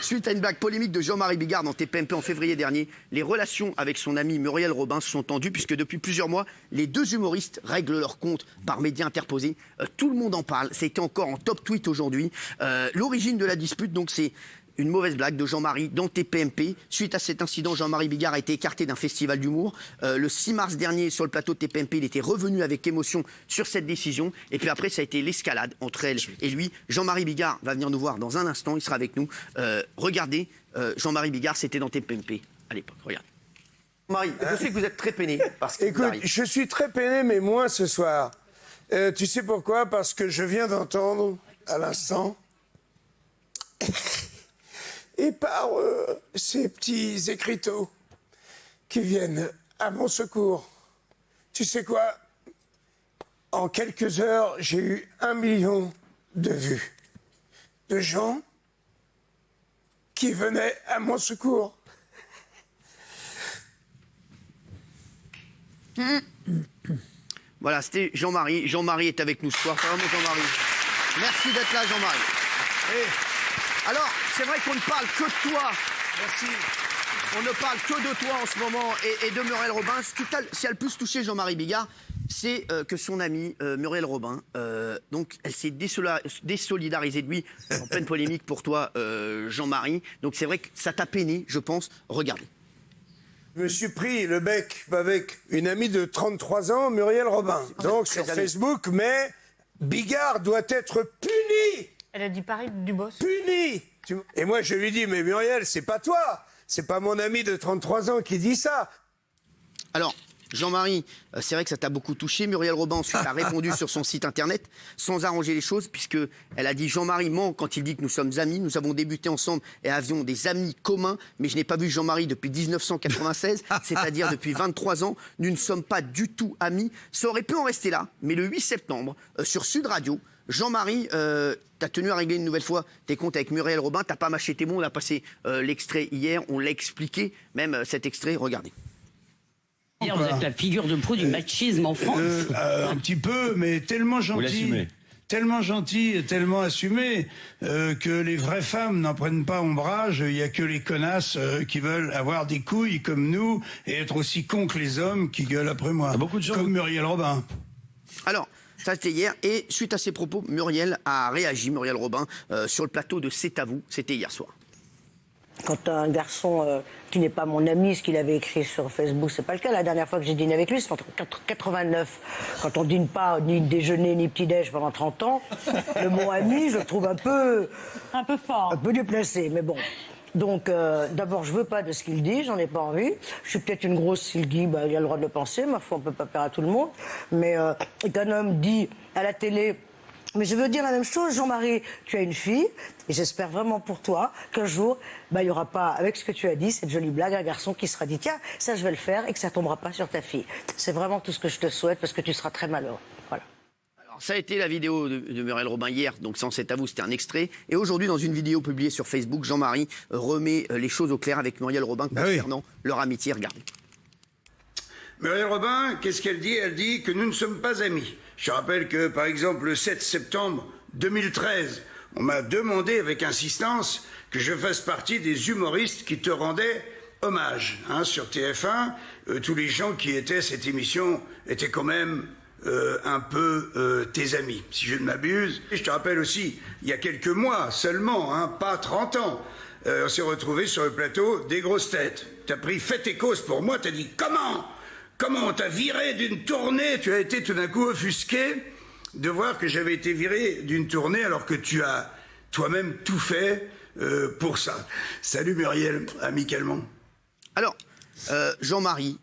Suite à une blague polémique de Jean-Marie Bigard dans TPMP en février dernier, les relations avec son ami Muriel Robin se sont tendues puisque depuis plusieurs mois, les deux humoristes règlent leur compte par médias interposés. Tout le monde en parle. C'était encore en top tweet aujourd'hui. L'origine de la dispute, donc, c'est une mauvaise blague de Jean-Marie dans TPMP. Suite à cet incident, Jean-Marie Bigard a été écarté d'un festival d'humour. Le 6 mars dernier, sur le plateau de TPMP, il était revenu avec émotion sur cette décision. Et puis après, ça a été l'escalade entre elle et lui. Jean-Marie Bigard va venir nous voir dans un instant. Il sera avec nous. Regardez, Jean-Marie Bigard, c'était dans TPMP à l'époque. Regardez. Marie, je sais que vous êtes très peiné par ce qui vous arrive. Je suis très peiné, mais moins ce soir. Tu sais pourquoi? Parce que je viens d'entendre, à l'instant... Et par ces petits écriteaux qui viennent à mon secours. Tu sais quoi? En quelques heures, j'ai eu 1 million de vues. De gens qui venaient à mon secours. Voilà, c'était Jean-Marie. Jean-Marie est avec nous ce soir. Ça va, mon Jean-Marie? Merci d'être là, Jean-Marie. Alors, c'est vrai qu'on ne parle que de toi. Merci. On ne parle que de toi en ce moment et de Muriel Robin. Ce qui a le plus touché Jean-Marie Bigard, c'est que son amie Muriel Robin, donc elle s'est désolidarisée de lui en pleine polémique pour toi, Jean-Marie. Donc c'est vrai que ça t'a peiné, je pense. Regardez. Je me suis pris le bec avec une amie de 33 ans, Muriel Robin. Donc sur Facebook, mais Bigard doit être puni. Elle a dit pareil du boss. Puni. Et moi, je lui dis, mais Muriel, c'est pas toi. C'est pas mon ami de 33 ans qui dit ça. Alors, Jean-Marie, c'est vrai que ça t'a beaucoup touché. Muriel Robin ensuite a répondu sur son site internet sans arranger les choses puisqu'elle a dit Jean-Marie ment quand il dit que nous sommes amis. Nous avons débuté ensemble et avions des amis communs, mais je n'ai pas vu Jean-Marie depuis 1996, c'est-à-dire depuis 23 ans. Nous ne sommes pas du tout amis. Ça aurait pu en rester là, mais le 8 septembre, sur Sud Radio, Jean-Marie, t'as tenu à régler une nouvelle fois tes comptes avec Muriel Robin, t'as pas mâché tes mots, on a passé l'extrait hier, on l'a expliqué, même cet extrait, regardez. Hier, vous êtes la figure de proue du machisme en France. Un petit peu, mais tellement gentil. Tellement gentil et tellement assumé que les vraies femmes n'en prennent pas ombrage. Il n'y a que les connasses qui veulent avoir des couilles comme nous et être aussi cons que les hommes qui gueulent après moi. Beaucoup de gens. Comme Muriel Robin. Alors, ça c'était hier, et suite à ces propos, Muriel a réagi, Muriel Robin, sur le plateau de C'est à vous, c'était hier soir. Quand un garçon qui n'est pas mon ami, ce qu'il avait écrit sur Facebook, c'est pas le cas. La dernière fois que j'ai dîné avec lui, c'est en 89. Quand on dîne pas ni déjeuner ni petit-déj pendant 30 ans, le mot ami, je le trouve un peu fort, un peu déplacé, mais bon. Donc, d'abord, je veux pas de ce qu'il dit, j'en ai pas envie. Je suis peut-être une grosse s'il dit, il a le droit de le penser, ma foi, on peut pas plaire à tout le monde. Mais qu'un homme dit à la télé, mais je veux dire la même chose, Jean-Marie, tu as une fille, et j'espère vraiment pour toi qu'un jour, il y aura pas, avec ce que tu as dit, cette jolie blague, un garçon qui sera dit, tiens, ça je vais le faire, et que ça tombera pas sur ta fille. C'est vraiment tout ce que je te souhaite, parce que tu seras très malheureux. Voilà. Ça a été la vidéo de Muriel Robin hier, donc sans C'est à vous, c'était un extrait. Et aujourd'hui, dans une vidéo publiée sur Facebook, Jean-Marie remet les choses au clair avec Muriel Robin concernant leur amitié. Regardez. Muriel Robin, qu'est-ce qu'elle dit? Elle dit que nous ne sommes pas amis. Je rappelle que, par exemple, le 7 septembre 2013, on m'a demandé avec insistance que je fasse partie des humoristes qui te rendaient hommage. Sur TF1, tous les gens qui étaient à cette émission étaient quand même un peu tes amis, si je ne m'abuse. Et je te rappelle aussi, il y a quelques mois seulement, pas 30 ans, on s'est retrouvés sur le plateau des grosses têtes. T'as pris fait et cause pour moi, t'as dit Comment on t'a viré d'une tournée? Tu as été tout d'un coup offusqué de voir que j'avais été viré d'une tournée alors que tu as toi-même tout fait pour ça. Salut Muriel, amicalement. Alors, Jean-Marie,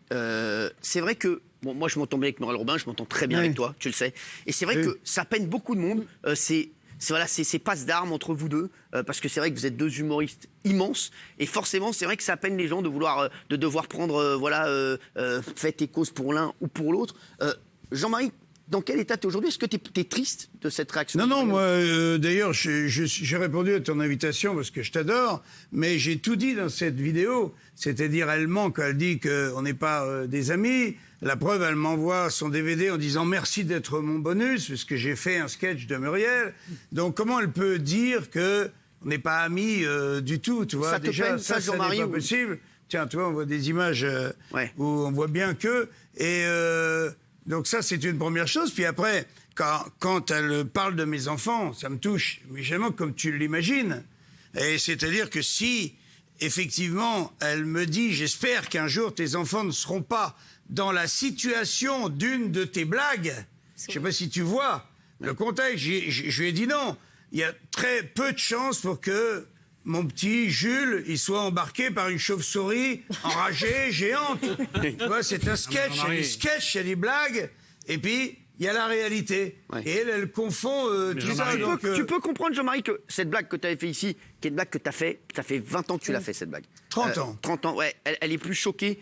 c'est vrai que bon, moi je m'entends bien avec Muriel Robin, je m'entends très bien avec toi, tu le sais. Et c'est vrai que ça peine beaucoup de monde. C'est passe d'armes entre vous deux, parce que c'est vrai que vous êtes deux humoristes immenses, et forcément c'est vrai que ça peine les gens de devoir prendre fait et cause pour l'un ou pour l'autre. Jean-Marie, dans quel état t'es aujourd'hui? Est-ce que t'es triste de cette réaction? Non, moi, d'ailleurs, j'ai répondu à ton invitation parce que je t'adore, mais j'ai tout dit dans cette vidéo. C'est-à-dire, elle ment quand elle dit qu'on n'est pas des amis. La preuve, elle m'envoie son DVD en disant merci d'être mon bonus, parce que j'ai fait un sketch de Muriel. Donc, comment elle peut dire que n'est pas amis du tout, tu vois. Ça te Déjà, peine, ça, ça Jean-Marie, n'est pas ou- possible. Tiens, tu vois, on voit des images Ouais. où on voit bien que... Et donc ça, c'est une première chose. Puis après, quand elle parle de mes enfants, ça me touche, mais évidemment, comme tu l'imagines. Et c'est-à-dire que si, effectivement, elle me dit, j'espère qu'un jour tes enfants ne seront pas dans la situation d'une de tes blagues, je sais pas si tu vois le contexte, je lui ai dit non. Il y a très peu de chances pour que mon petit Jules, il soit embarqué par une chauve-souris enragée, géante. Tu vois, c'est un sketch, il y a des sketchs, il y a des blagues, et puis il y a la réalité. Ouais. Et elle confond tout ça. Tu Donc, tu peux comprendre, Jean-Marie, que cette blague que tu avais fait ici, qui est une blague que tu as fait, ça fait 20 ans que tu l'as fait, cette blague. 30 ans. 30 ans, ouais. Elle est plus choquée,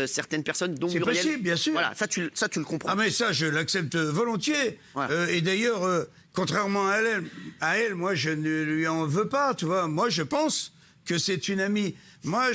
certaines personnes, dont C'est Muriel. possible, bien sûr. Voilà, ça tu le comprends. Ah mais ça, je l'accepte volontiers. Voilà. Et d'ailleurs, contrairement à elle, moi, je ne lui en veux pas, tu vois. Moi, je pense que c'est une amie. Moi,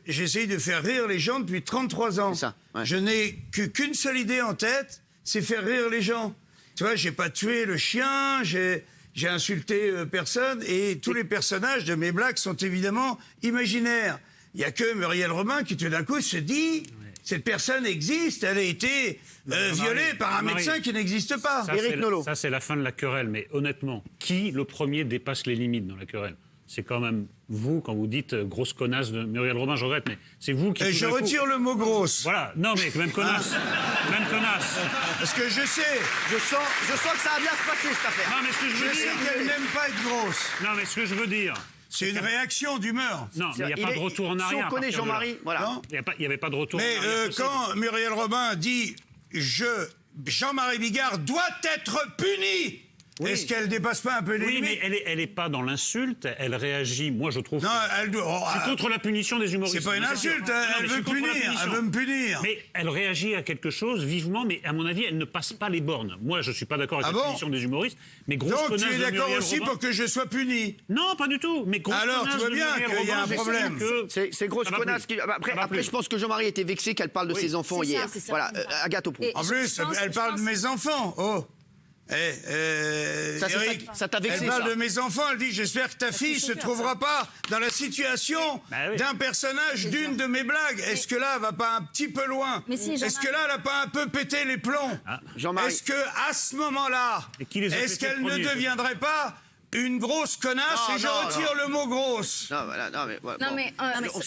j'essaye de faire rire les gens depuis 33 ans. C'est ça, ouais. Je n'ai qu'une seule idée en tête, c'est faire rire les gens. Tu vois, j'ai pas tué le chien, j'ai insulté personne, et tous les personnages de mes blagues sont évidemment imaginaires. Il y a que Muriel Robin qui tout d'un coup se dit... Cette personne existe, elle a été violée par un médecin qui n'existe pas. Éric Nolot. Ça, c'est la fin de la querelle. Mais honnêtement, qui le premier dépasse les limites dans la querelle? C'est quand même vous, quand vous dites grosse connasse de Muriel Robin, je regrette, mais c'est vous qui... Et tout je d'un coup- retire le mot grosse. Voilà, non mais même connasse. Même connasse. Parce que je sais, Je sens que ça va bien se passer, cette affaire. Non mais ce que je je veux sais dire... qu'elle n'aime pas être grosse. Non mais ce que je veux dire... C'est une réaction d'humeur. Non, mais il n'y a pas de retour en arrière. Si on à connaît partir de là. Jean-Marie, voilà. Non. Il n'y avait pas de retour Mais en arrière possible. quand Muriel Robin dit Jean-Marie Bigard doit être puni, est-ce qu'elle dépasse pas un peu les Oui, limites? mais elle est pas dans l'insulte, elle réagit. Moi, je trouve... Non, que- elle doit. Je suis contre la punition des humoristes. C'est pas une Mais sûr. insulte, Non, elle mais je veut suis contre la punir, punition. elle veut me punir. Mais elle réagit à quelque chose vivement, mais à mon avis, elle ne passe pas les bornes. Moi, je suis pas d'accord avec Ah la bon punition des humoristes, mais grosse Donc connasse tu es de d'accord Muriel aussi Robin- pour que je sois puni? Non, pas du tout. Mais grosse Alors, connasse tu vois de bien Muriel qu'il y a Robin, un problème. C'est grosse Ça va connasse. plus. Après, Ça va après plus. je pense que Jean-Marie était vexé qu'elle parle de ses enfants c'est ça, hier. c'est ça, Voilà, c'est ça. Agathe Auproux. Et- En Je plus, pense- elle je parle pense- de mes enfants. Oh. Ça, c'est Eric, ça t'a vexé, elle parle ça. de mes enfants, elle dit j'espère que ta fille se trouvera pas dans la situation Bah oui. d'un personnage d'une de mes blagues. Est-ce que là, elle va pas un petit peu loin? Mais si, Est-ce que là, elle a pas un peu pété les plombs? Jean-Marie. Est-ce que à ce moment-là, Et qui les a est-ce pétés qu'elle le ne premier, deviendrait pas une grosse connasse? Non, Et je non, retire le mot grosse. Non, voilà, non, mais, ouais, Non, bon. mais,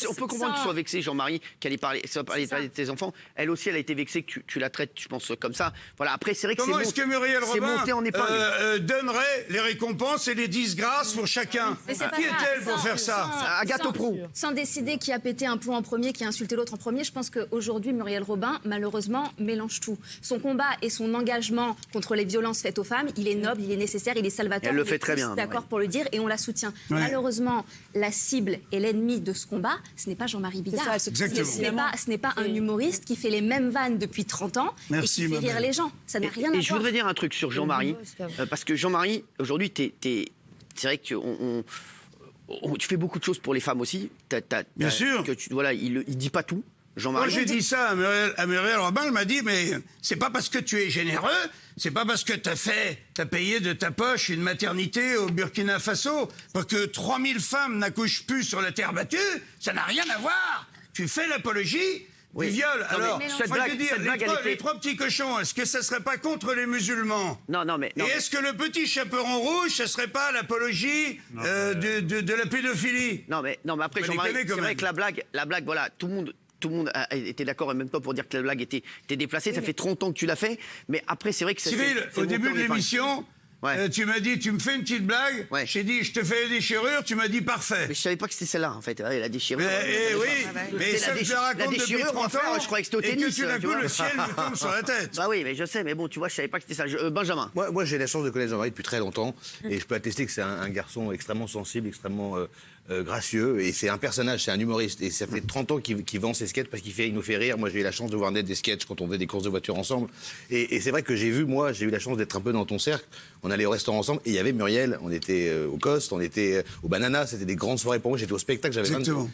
on peut comprendre que tu sois vexé, Jean-Marie, qu'elle ait parlé, de tes enfants. Elle aussi, elle a été vexée que tu la traites, je pense, comme ça. Voilà, après, c'est vrai que Comment est-ce que Muriel c'est Robin monté en épingle. donnerait les récompenses et les disgrâces pour chacun? Mais c'est pas Qui grave. est-elle pour Sans- faire ça? Agathe Auproux. Sans décider qui a pété un plomb en premier, qui a insulté l'autre en premier, je pense qu'aujourd'hui, Muriel Robin, malheureusement, mélange tout. Son combat et son engagement contre les violences faites aux femmes, il est noble, il est nécessaire, il est salvateur. Elle le On fait est très tous bien, D'accord ouais. pour le dire, et on la soutient. Malheureusement, la cible et l'ennemi de ce combat, ce n'est pas Jean-Marie Bigard. Exactement. Ce n'est pas un humoriste qui fait les mêmes vannes depuis 30 ans Merci, et qui fait rire Mabel. les gens. Ça n'a rien à Et je voir. voudrais dire un truc sur Jean-Marie, parce que Jean-Marie, aujourd'hui, c'est vrai que tu fais beaucoup de choses pour les femmes aussi. Bien sûr. Voilà, il dit pas tout. Moi, Jean-Marie. j'ai dit ça à Muriel Robin, elle m'a dit, mais c'est pas parce que tu es généreux, c'est pas parce que t'as payé de ta poche une maternité au Burkina Faso pour que 3000 femmes n'accouchent plus sur la terre battue, ça n'a rien à voir. Tu fais l'apologie du viol. Non, mais Alors, cette moi, je blague- veux dire, cette blague, les, elle trois, était- les trois petits cochons, est-ce que ça serait pas contre les musulmans? Non, mais. Et est-ce que le petit chaperon rouge, ça serait pas l'apologie de la pédophilie? Non, mais après, On les Jean-Marie, connaît c'est quand vrai même. que la blague, voilà, tout le monde a été d'accord en même temps pour dire que la blague était déplacée. Ça fait 30 ans que tu l'as fait, mais après, c'est vrai que Cyril, au début de l'émission, Ouais. tu m'as dit, tu me fais une petite blague. Ouais. J'ai dit, je te fais la déchirure. Tu m'as dit parfait. Mais je savais pas que c'était celle-là, en fait. La déchirure. Oui, mais C'est ça la je le raconte la depuis déchirure, 30 mon frère, ans. je croyais que c'était au et tennis. que tout d'un tu coup, vois. le ciel me tombe sur la tête. Bah oui, mais je sais, mais bon, tu vois, je savais pas que c'était ça. Benjamin. Moi, j'ai la chance de connaître Jean-Marie depuis très longtemps et je peux attester que c'est un garçon extrêmement sensible, extrêmement gracieux et c'est un personnage, c'est un humoriste et ça fait 30 ans qu'il vend ses sketchs parce il nous fait rire. Moi, j'ai eu la chance de voir naître des sketchs quand on faisait des courses de voitures ensemble et c'est vrai que j'ai eu la chance d'être un peu dans ton cercle. on allait au restaurant ensemble, et il y avait Muriel, on était au Coste, on était au Banana, c'était des grandes soirées pour moi, j'étais au spectacle,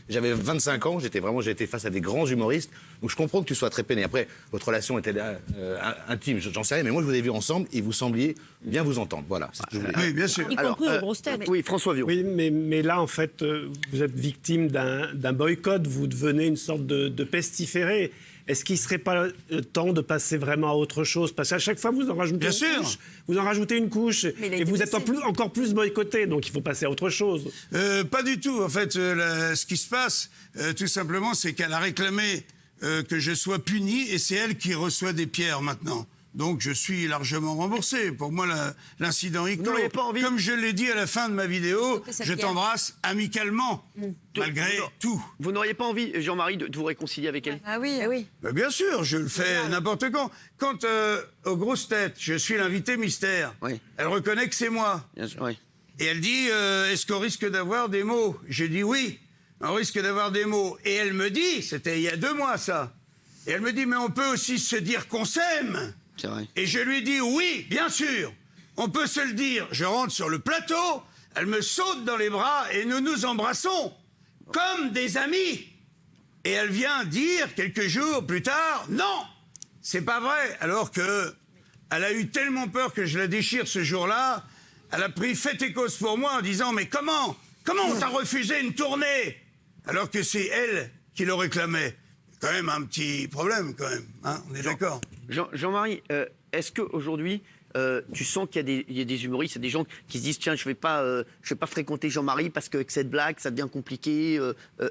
j'avais 25 ans, j'étais face à des grands humoristes, donc je comprends que tu sois très peiné. Après, votre relation était intime, j'en sais rien, mais moi je vous ai vu ensemble, et vous sembliez bien vous entendre, voilà. C'est ce que je voulais dire. Oui, bien sûr. Y compris aux grosses têtes. Oui, François Villon. Oui, mais là, en fait, vous êtes victime d'un boycott, vous devenez une sorte de pestiféré. Est-ce qu'il ne serait pas temps de passer vraiment à autre chose? Parce qu'à chaque fois, vous en rajoutez couche, vous en rajoutez une couche, et vous êtes encore plus boycotté, donc il faut passer à autre chose. Pas du tout. En fait, ce qui se passe, tout simplement, c'est qu'elle a réclamé que je sois puni, et c'est elle qui reçoit des pierres maintenant. Donc je suis largement remboursé. Pour moi, l'incident est clos. n'auriez pas envie- Comme je l'ai dit à la fin de ma vidéo, je t'embrasse amicalement, malgré tout. Vous n'auriez pas envie, Jean-Marie, de vous réconcilier avec elle? Ah oui, oui. Mais bien sûr, je le fais n'importe quand. Quand aux grosses têtes, je suis l'invité mystère, Oui. elle reconnaît que c'est moi. Bien sûr, oui. Et elle dit, est-ce qu'on risque d'avoir des mots? J'ai dit oui, on risque d'avoir des mots. Et elle me dit, c'était il y a 2 mois ça, et elle me dit, mais on peut aussi se dire qu'on s'aime. C'est vrai. Et je lui dis, oui, bien sûr, on peut se le dire. Je rentre sur le plateau, elle me saute dans les bras et nous nous embrassons comme des amis. Et elle vient dire quelques jours plus tard, non, c'est pas vrai. Alors que elle a eu tellement peur que je la déchire ce jour-là, elle a pris fait et cause pour moi en disant, mais comment on t'a refusé une tournée? Alors que c'est elle qui le réclamait. Quand même un petit problème, quand même, hein, on est d'accord. Jean-Marie, est-ce qu'aujourd'hui, tu sens qu'il y a des humoristes, il y a des gens qui se disent, tiens, je vais pas fréquenter Jean-Marie parce qu'avec cette blague, ça devient compliqué.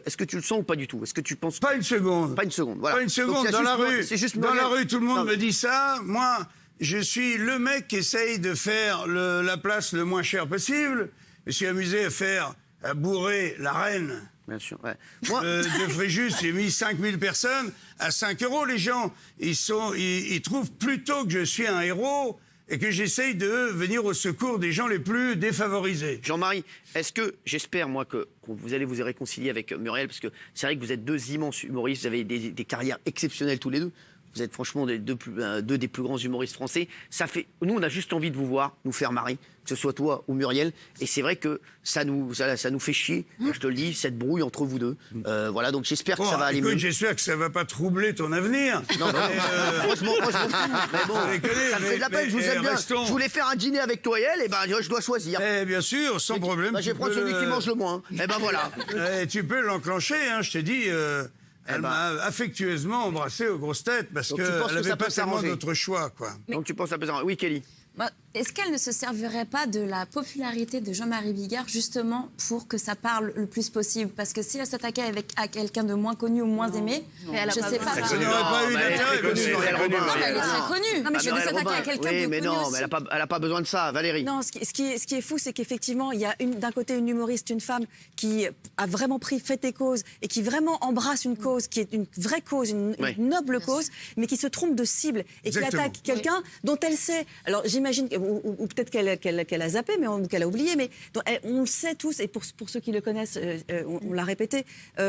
Est-ce que tu le sens ou pas du tout? Est-ce que tu penses... Pas une seconde. Pas une seconde, voilà. Pas une seconde. Donc, Dans la rue, c'est juste dans la Muriel. rue, tout le monde Non, me dit ça. Moi, je suis le mec qui essaye de faire la place le moins cher possible. Je me suis amusé à bourrer la reine. Bien sûr, ouais. Moi... de Fréjus, j'ai mis 5000 personnes à 5 €. Les gens, ils trouvent plutôt que je suis un héros et que j'essaye de venir au secours des gens les plus défavorisés. Jean-Marie, est-ce que, j'espère moi que vous allez vous réconcilier avec Muriel, parce que c'est vrai que vous êtes 2 immenses humoristes, vous avez des carrières exceptionnelles tous les deux. Vous êtes franchement deux des plus grands humoristes français. Nous, on a juste envie de vous voir, nous faire marrer, que ce soit toi ou Muriel. Et c'est vrai que ça nous fait chier, je te le dis, cette brouille entre vous deux. Voilà, donc j'espère que ça va aller mieux. J'espère que ça va pas troubler ton avenir. Non, moi je m'en fous. Mais bon, ça me fait de la peine, je vous aime bien. restons. Je voulais faire un dîner avec toi et elle, et ben je dois choisir. Bien sûr, sans problème. Bah, je vais prendre celui qui mange le moins. Et ben voilà. Tu peux l'enclencher, hein, je t'ai dit. Elle m'a affectueusement embrassé aux grosses têtes parce Donc, tu penses qu'elle que ça n'avait peut pas tellement s'arranger d'autre choix, quoi. Donc tu penses à pesant. Oui, Kelly. Est-ce qu'elle ne se servirait pas de la popularité de Jean-Marie Bigard justement pour que ça parle le plus possible? Parce que si elle s'attaquait à quelqu'un de moins connu ou moins aimé, je sais pas. Ça n'aurait pas eu d'intérêt. Elle est très connue. Non, mais je veux s'attaquer à quelqu'un de Oui, mais connu non, aussi. mais elle n'a pas besoin de ça, Valérie. Non, ce qui est fou, c'est qu'effectivement, il y a d'un côté une humoriste, une femme qui a vraiment pris fait et cause et qui vraiment embrasse une cause qui est une vraie cause, une noble cause, mais qui se trompe de cible et qui attaque quelqu'un dont elle sait. Alors j'imagine, ou peut-être qu'elle a zappé, mais qu'elle a oublié, mais on le sait tous, et pour ceux qui le connaissent, on l'a répété,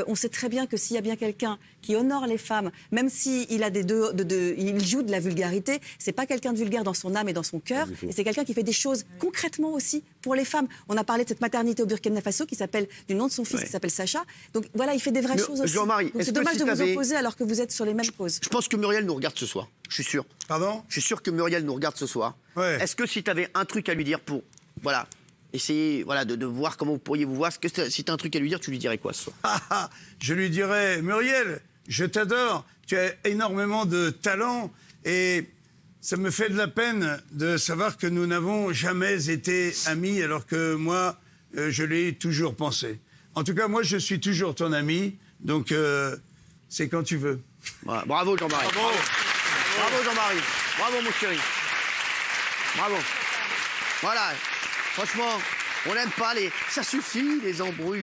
on sait très bien que s'il y a bien quelqu'un qui honore les femmes, même s'il a il joue de la vulgarité, c'est pas quelqu'un de vulgaire dans son âme et dans son cœur, et c'est quelqu'un qui fait des choses concrètement aussi pour les femmes. On a parlé de cette maternité au Burkina Faso qui s'appelle du nom de son fils, qui s'appelle Sacha. Donc voilà, il fait des vraies choses aussi. Jean-Marie, Donc c'est dommage de vous opposer alors que vous êtes sur les mêmes causes. Je pense que Muriel nous regarde ce soir. Je suis sûr. Pardon? Je suis sûr que Muriel nous regarde ce soir. Ouais. Est-ce que si tu avais un truc à lui dire pour, voilà, essayer de voir comment vous pourriez vous voir, si tu as un truc à lui dire, tu lui dirais quoi ce soir? Je lui dirais, Muriel, je t'adore, tu as énormément de talent et ça me fait de la peine de savoir que nous n'avons jamais été amis alors que moi, je l'ai toujours pensé. En tout cas, moi, je suis toujours ton ami, donc c'est quand tu veux. Voilà. Bravo Jean-Marie. Bravo Jean-Marie. Bravo mon chéri. Bravo. Voilà. Franchement, on n'aime pas ça suffit les embrouilles.